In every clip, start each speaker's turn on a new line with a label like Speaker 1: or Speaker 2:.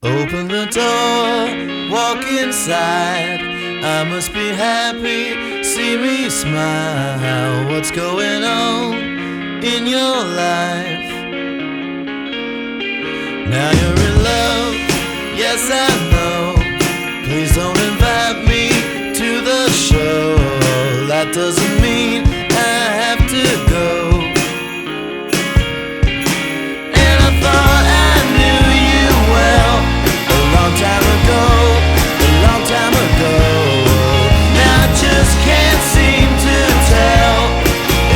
Speaker 1: Open the door, walk inside. I must be happy, see me smile. What's going on in your life? Now you're in love, yes I know. Please don't invite me to the show. That doesn't mean I have to go. And I thought I knew you well a long time ago, a long time ago. Now I just can't seem to tell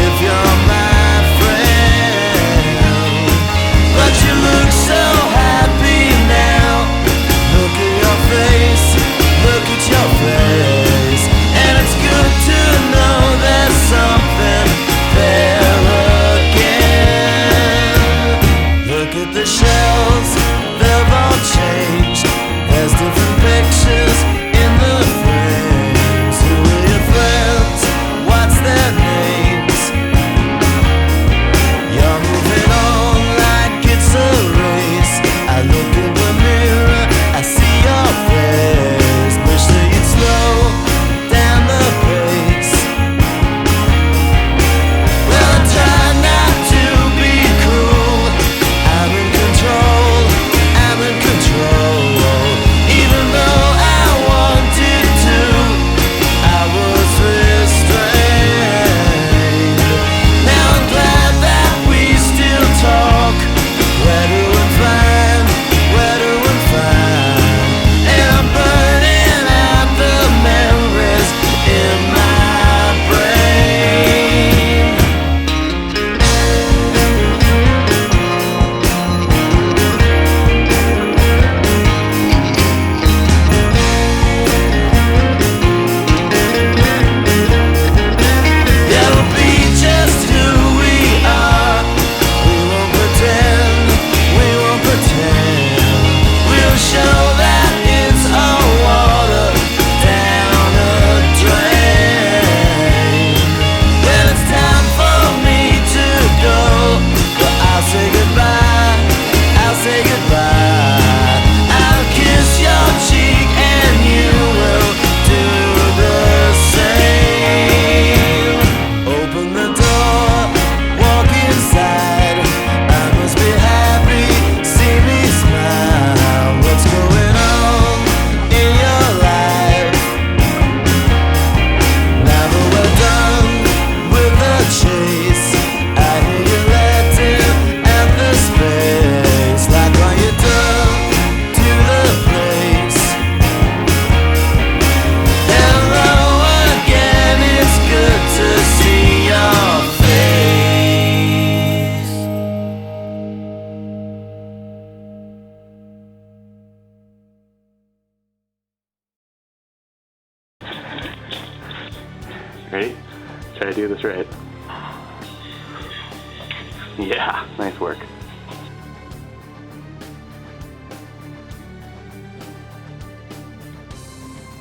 Speaker 1: if you're my friend. But you look so happy now. Look at your face, look at your face. And it's good to know there's something there again. Look at the shells, they've all changed. There's different pictures in the frames. Who are your friends? What's their names? You're moving on like it's a race. I look in the mirror, I see your face. Wish that you'd slow down the pace. Well, I try not to be cruel. I'm in control, I'm in control. Even though I wanted to, I was restrained. Now I'm glad that we still talk. Where do we find, where do we find? And I'm burning out the memories in my brain. Yeah, we'll be just who we are. We won't pretend, we won't pretend. We'll show that it's all water down a drain. Well, it's time for me to go, but I'll say goodbye, I'll say goodbye. I'll kiss your cheek and you will do the same. Open the door, walk inside. I must be happy, see me smile. What's going on in your life? Now that we're done with the chase, I hear you letting at the space. Like what you done to the place. Hello again, it's good to see your face.
Speaker 2: Ready? Try to do this right. Yeah, nice work.